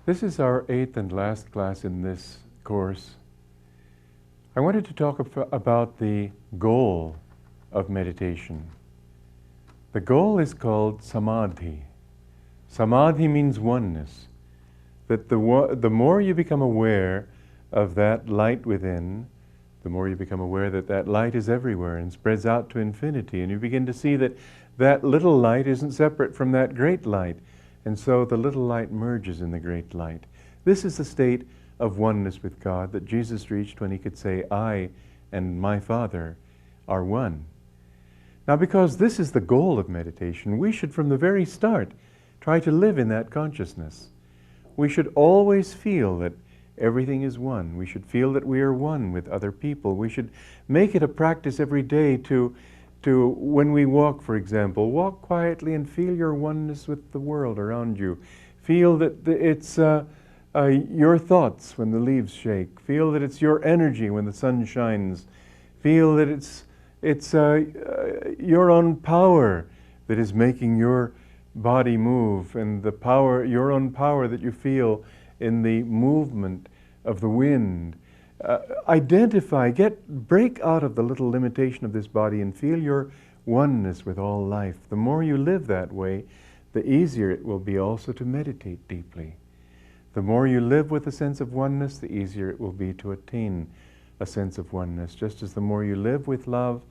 This is our 8th and last class in this course. I wanted to talk about the goal of meditation. The goal is called samadhi. Samadhi means oneness. That the more you become aware of that light within, the more you become aware that that light is everywhere and spreads out to infinity, and you begin to see that that little light isn't separate from that great light, and so the little light merges in the great light. This is the state of oneness with God that Jesus reached when he could say, I and my Father are one. Now, because this is the goal of meditation, we should from the very start try to live in that consciousness. We should always feel that everything is one. We should feel that we are one with other people. We should make it a practice every day to when we walk, for example, walk quietly and feel your oneness with the world around you. Feel that it's your thoughts when the leaves shake. Feel that it's your energy when the sun shines. Feel that it's your own power that is making your body move, and the power, your own power that you feel in the movement of the wind. Identify, break out of the little limitation of this body and feel your oneness with all life. The more you live that way, the easier it will be also to meditate deeply. The more you live with a sense of oneness, the easier it will be to attain a sense of oneness. Just as the more you live with love,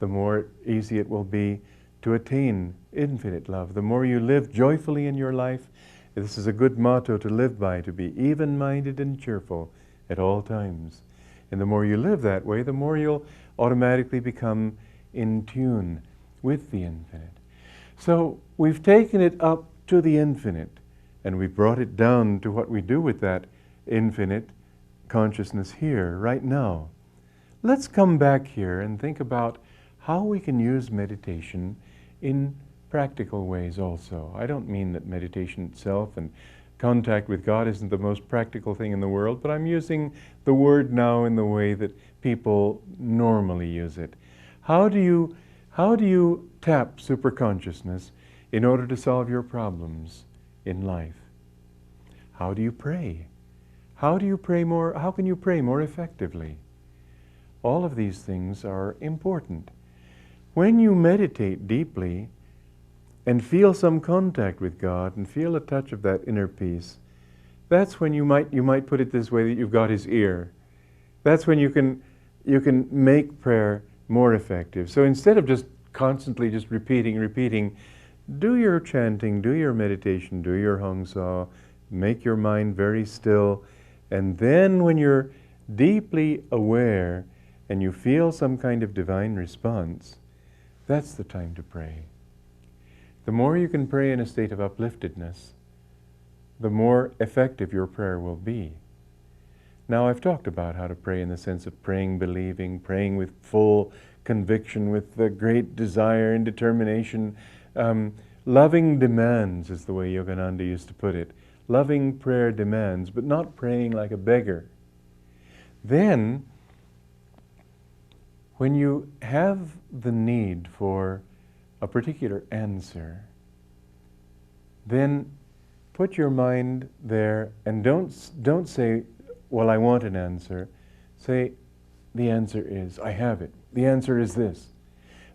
the more easy it will be to attain infinite love. The more you live joyfully in your life, this is a good motto to live by, to be even-minded and cheerful at all times. And the more you live that way, the more you'll automatically become in tune with the infinite. So we've taken it up to the infinite, and we've brought it down to what we do with that infinite consciousness here, right now. Let's come back here and think about how we can use meditation in practical ways also. I don't mean that meditation itself and contact with God isn't the most practical thing in the world, but I'm using the word now in the way that people normally use it. How do you tap superconsciousness in order to solve your problems in life? How do you pray? How can you pray more effectively? All of these things are important. When you meditate deeply and feel some contact with God and feel a touch of that inner peace, that's when you might put it this way, that you've got his ear. That's when you can make prayer more effective. So instead of just constantly just repeating, do your chanting, do your meditation, do your Hong Sa, make your mind very still, and then when you're deeply aware and you feel some kind of divine response, that's the time to pray. The more you can pray in a state of upliftedness, the more effective your prayer will be. Now, I've talked about how to pray in the sense of praying, believing, praying with full conviction, with the great desire and determination. Loving demands is the way Yogananda used to put it. Loving prayer demands, but not praying like a beggar. Then, when you have the need for a particular answer, then put your mind there and don't say, well, I want an answer. Say, the answer is, I have it. The answer is this.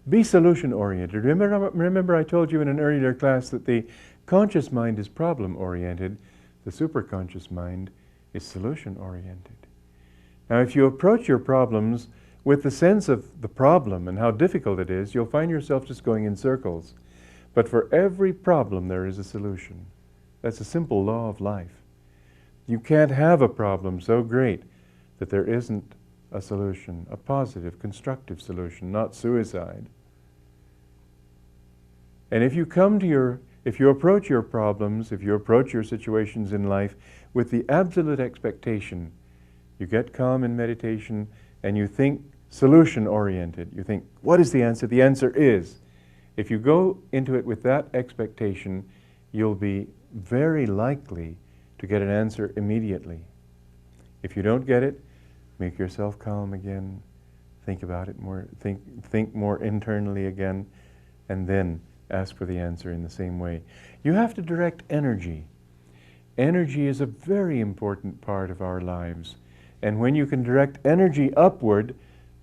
Be solution-oriented. Remember I told you in an earlier class that the conscious mind is problem-oriented. The superconscious mind is solution-oriented. Now, if you approach your problems with the sense of the problem and how difficult it is, you'll find yourself just going in circles. But for every problem, there is a solution. That's a simple law of life. You can't have a problem so great that there isn't a solution, a positive, constructive solution, not suicide. And if you approach your problems, if you approach your situations in life with the absolute expectation, you get calm in meditation and you think solution-oriented. You think, what is the answer? The answer is. If you go into it with that expectation, you'll be very likely to get an answer immediately. If you don't get it, make yourself calm again, think about it more, think more internally again, and then ask for the answer in the same way. You have to direct energy. energy is a very important part of our lives. And when you can direct energy upward,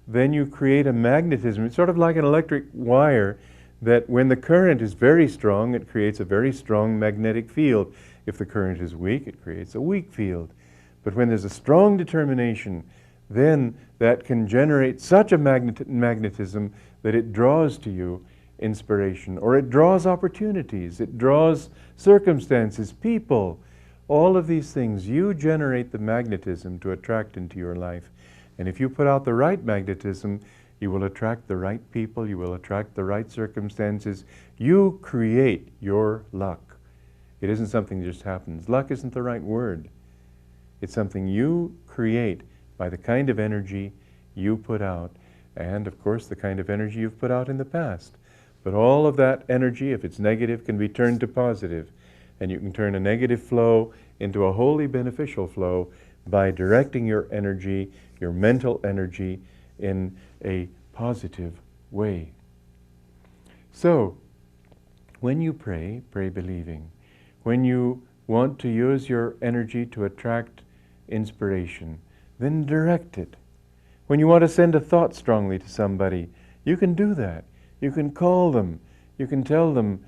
then you create a magnetism. It's sort of like an electric wire that when the current is very strong, it creates a very strong magnetic field. If the current is weak, it creates a weak field. But when there's a strong determination, then that can generate such a magnetism that it draws to you inspiration, or it draws opportunities, it draws circumstances, people, all of these things. You generate the magnetism to attract into your life. And if you put out the right magnetism, you will attract the right people, you will attract the right circumstances. You create your luck. It isn't something that just happens. Luck isn't the right word. It's something you create by the kind of energy you put out, and of course the kind of energy you've put out in the past. But all of that energy, if it's negative, can be turned to positive. And you can turn a negative flow into a wholly beneficial flow by directing your energy, your mental energy, in a positive way. So, when you pray, pray believing. When you want to use your energy to attract inspiration, then direct it. When you want to send a thought strongly to somebody, you can do that. You can call them. You can tell them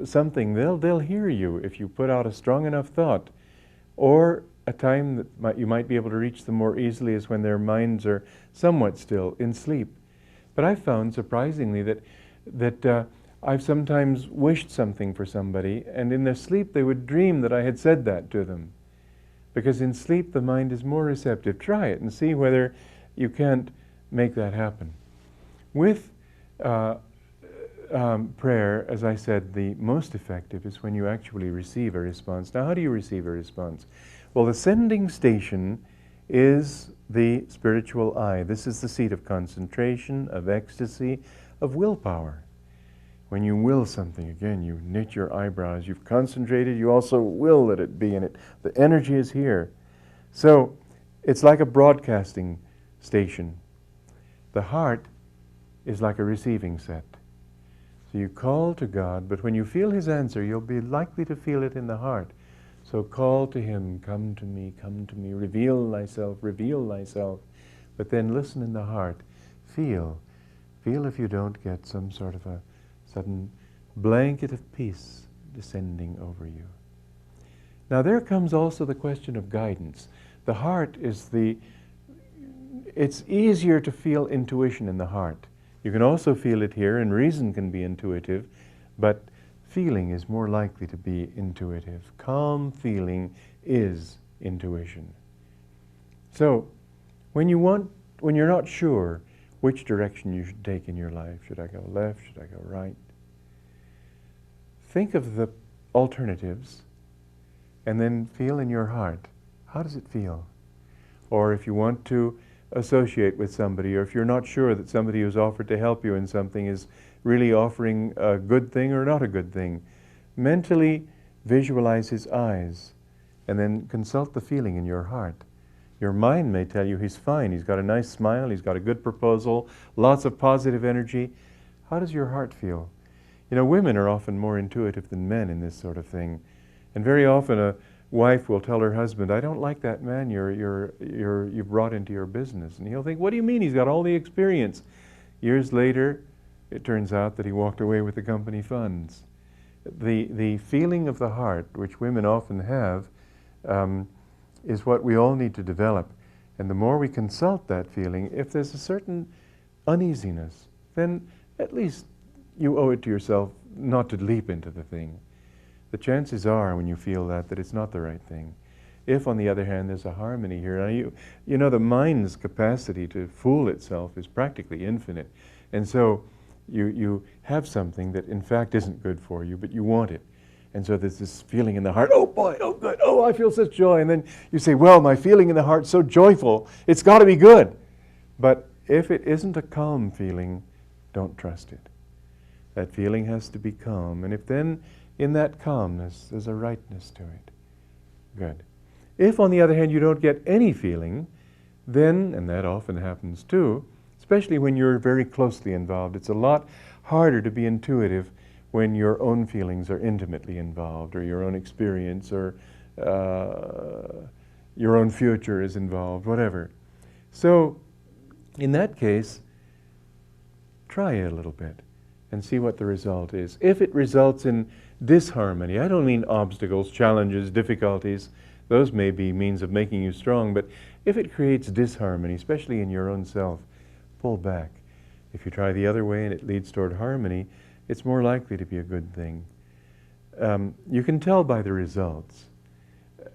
something. They'll hear you if you put out a strong enough thought. Or a time that you might be able to reach them more easily is when their minds are somewhat still, in sleep. But I've found, surprisingly, that I've sometimes wished something for somebody, and in their sleep they would dream that I had said that to them. Because in sleep the mind is more receptive. Try it and see whether you can't make that happen. With prayer, as I said, the most effective is when you actually receive a response. Now, how do you receive a response? Well, the sending station is the spiritual eye. This is the seat of concentration, of ecstasy, of willpower. When you will something, again, you knit your eyebrows, you've concentrated, you also will let it be in it. The energy is here. So, it's like a broadcasting station. The heart is like a receiving set. So you call to God, but when you feel His answer, you'll be likely to feel it in the heart. So call to Him, come to me, reveal thyself, but then listen in the heart. Feel if you don't get some sort of a sudden blanket of peace descending over you. Now there comes also the question of guidance. The heart is it's easier to feel intuition in the heart. You can also feel it here, and reason can be intuitive, but feeling is more likely to be intuitive. Calm feeling is intuition. So, when you're not sure which direction you should take in your life, should I go left, should I go right? Think of the alternatives, and then feel in your heart, how does it feel? Or if you want to associate with somebody, or if you're not sure that somebody who's offered to help you in something is really offering a good thing or not a good thing, mentally visualize his eyes and then consult the feeling in your heart. Your mind may tell you he's fine, he's got a nice smile, he's got a good proposal, lots of positive energy. How does your heart feel? You know, women are often more intuitive than men in this sort of thing. And very often a wife will tell her husband, I don't like that man you've brought into your business. And he'll think, what do you mean? He's got all the experience. Years later, it turns out that he walked away with the company funds. The feeling of the heart, which women often have, is what we all need to develop. And the more we consult that feeling, if there's a certain uneasiness, then at least you owe it to yourself not to leap into the thing. The chances are, when you feel that it's not the right thing. If, on the other hand, there's a harmony here, now you know the mind's capacity to fool itself is practically infinite. And so you have something that in fact isn't good for you, but you want it. And so there's this feeling in the heart, oh boy, oh good, oh I feel such joy. And then you say, well, my feeling in the heart's so joyful, it's got to be good. But if it isn't a calm feeling, don't trust it. That feeling has to be calm. And if then in that calmness there's a rightness to it, good. If, on the other hand, you don't get any feeling, then, and that often happens too, especially when you're very closely involved, it's a lot harder to be intuitive when your own feelings are intimately involved, or your own experience, or your own future is involved, whatever. So, in that case, try it a little bit and see what the result is. If it results in disharmony, I don't mean obstacles, challenges, difficulties, those may be means of making you strong, but if it creates disharmony, especially in your own self, pull back. If you try the other way and it leads toward harmony, it's more likely to be a good thing. You can tell by the results.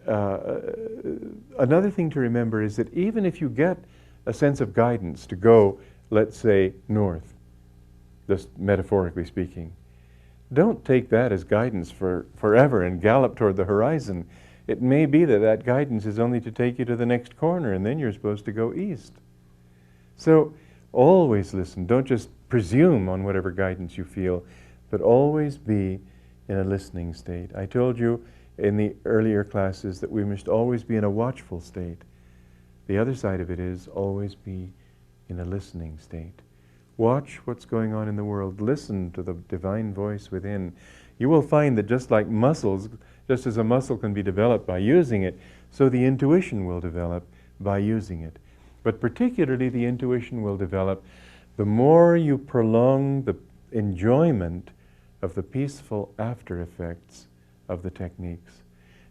Another thing to remember is that even if you get a sense of guidance to go, let's say, north, just metaphorically speaking, don't take that as guidance for forever and gallop toward the horizon. It may be that that guidance is only to take you to the next corner, and then you're supposed to go east. So always listen. Don't just presume on whatever guidance you feel, but always be in a listening state. I told you in the earlier classes that we must always be in a watchful state. The other side of it is always be in a listening state. Watch what's going on in the world. Listen to the divine voice within. You will find that just like muscles, just as a muscle can be developed by using it, so the intuition will develop by using it. But particularly the intuition will develop the more you prolong the enjoyment of the peaceful after effects of the techniques.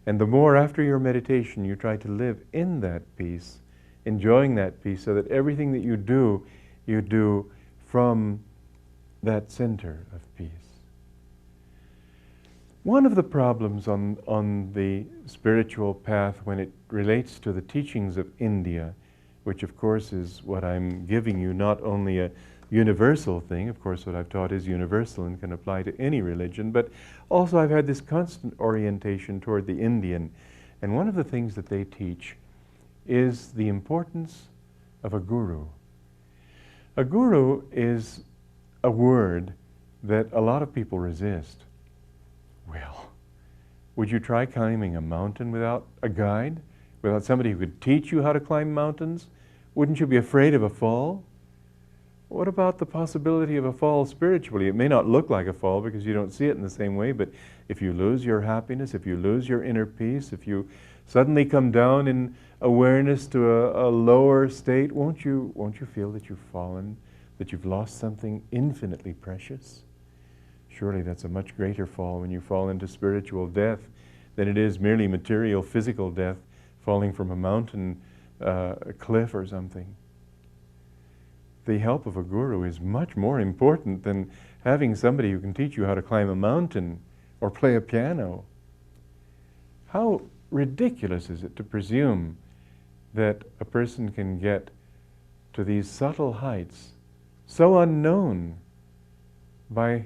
And the more after your meditation you try to live in that peace, enjoying that peace, so that everything that you do from that center of peace. One of the problems on the spiritual path when it relates to the teachings of India, which of course is what I'm giving you, not only a universal thing, of course what I've taught is universal and can apply to any religion, but also I've had this constant orientation toward the Indian. And one of the things that they teach is the importance of a guru. A guru is a word that a lot of people resist. Well, would you try climbing a mountain without a guide? Without somebody who could teach you how to climb mountains? Wouldn't you be afraid of a fall? What about the possibility of a fall spiritually? It may not look like a fall because you don't see it in the same way, but if you lose your happiness, if you lose your inner peace, if you suddenly come down in awareness to a lower state, won't you feel that you've fallen, that you've lost something infinitely precious? Surely that's a much greater fall when you fall into spiritual death than it is merely material, physical death, falling from a mountain, a cliff or something. The help of a guru is much more important than having somebody who can teach you how to climb a mountain or play a piano. How ridiculous is it to presume that a person can get to these subtle heights so unknown by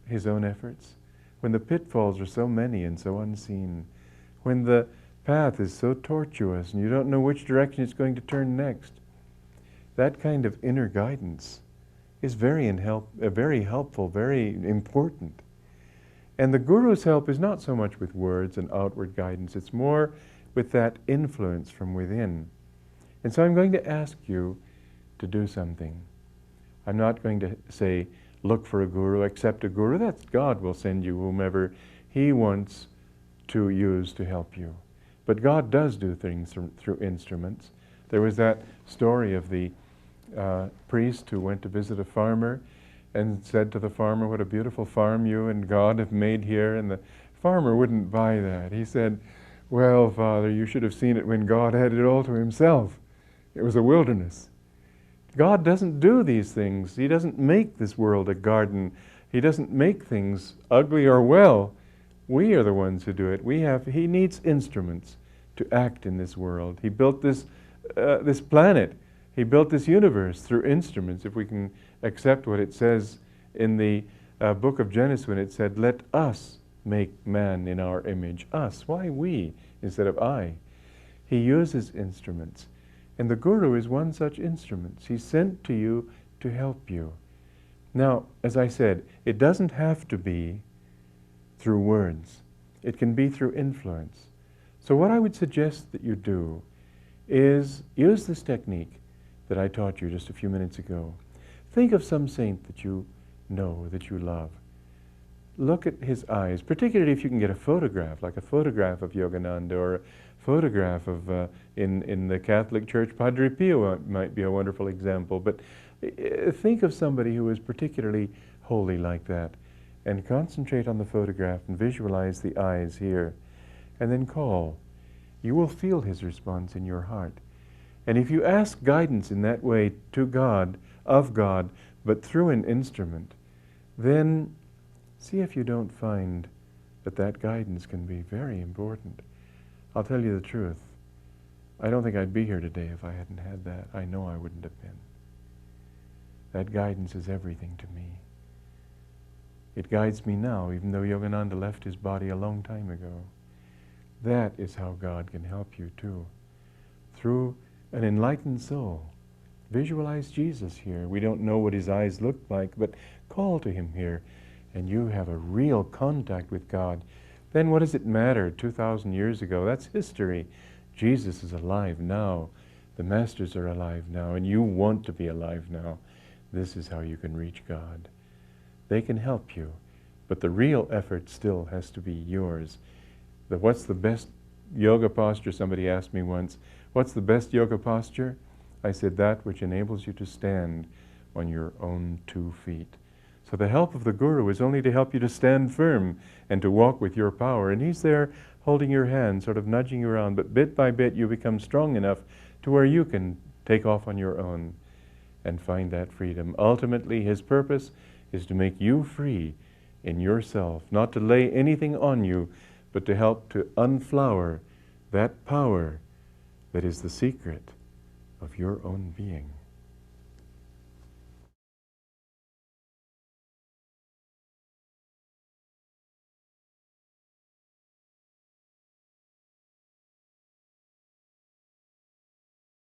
his own efforts, when the pitfalls are so many and so unseen, when the path is so tortuous and you don't know which direction it's going to turn next. That kind of inner guidance is very helpful, very important. And the guru's help is not so much with words and outward guidance, it's more with that influence from within. And so I'm going to ask you to do something. I'm not going to say, look for a guru, accept a guru. That's God will send you whomever He wants to use to help you. But God does do things through instruments. There was that story of the priest who went to visit a farmer and said to the farmer, what a beautiful farm you and God have made here. And the farmer wouldn't buy that. He said, well, Father, you should have seen it when God had it all to Himself. It was a wilderness. God doesn't do these things. He doesn't make this world a garden. He doesn't make things ugly or well. We are the ones who do it. He needs instruments to act in this world. He built this planet. He built this universe through instruments. If we can accept what it says in the book of Genesis when it said, let us make man in our image. Us. Why we instead of I? He uses instruments. And the guru is one such instrument. He's sent to you to help you. Now, as I said, it doesn't have to be through words. It can be through influence. So what I would suggest that you do is use this technique that I taught you just a few minutes ago. Think of some saint that you know, that you love. look at his eyes, particularly if you can get a photograph, like a photograph of Yogananda or a photograph of, in the Catholic Church, Padre Pio might be a wonderful example. But think of somebody who is particularly holy like that, and concentrate on the photograph and visualize the eyes here, and then call. You will feel his response in your heart. And if you ask guidance in that way to God, of God, but through an instrument, then see if you don't find that that guidance can be very important. I'll tell you the truth. I don't think I'd be here today if I hadn't had that. I know I wouldn't have been. That guidance is everything to me. It guides me now, even though Yogananda left his body a long time ago. That is how God can help you too. Through an enlightened soul. Visualize Jesus here. We don't know what his eyes look like, but call to him here, and you have a real contact with God. Then what does it matter? 2,000 years ago, that's history. Jesus is alive now. The masters are alive now, and you want to be alive now. This is how you can reach God. They can help you, but the real effort still has to be yours. What's the best yoga posture? Somebody asked me once, what's the best yoga posture? I said, that which enables you to stand on your own 2 feet. So the help of the Guru is only to help you to stand firm and to walk with your power. And he's there holding your hand, sort of nudging you around. But bit by bit you become strong enough to where you can take off on your own and find that freedom. Ultimately, his purpose is to make you free in yourself, not to lay anything on you, but to help to unflower that power that is the secret of your own being.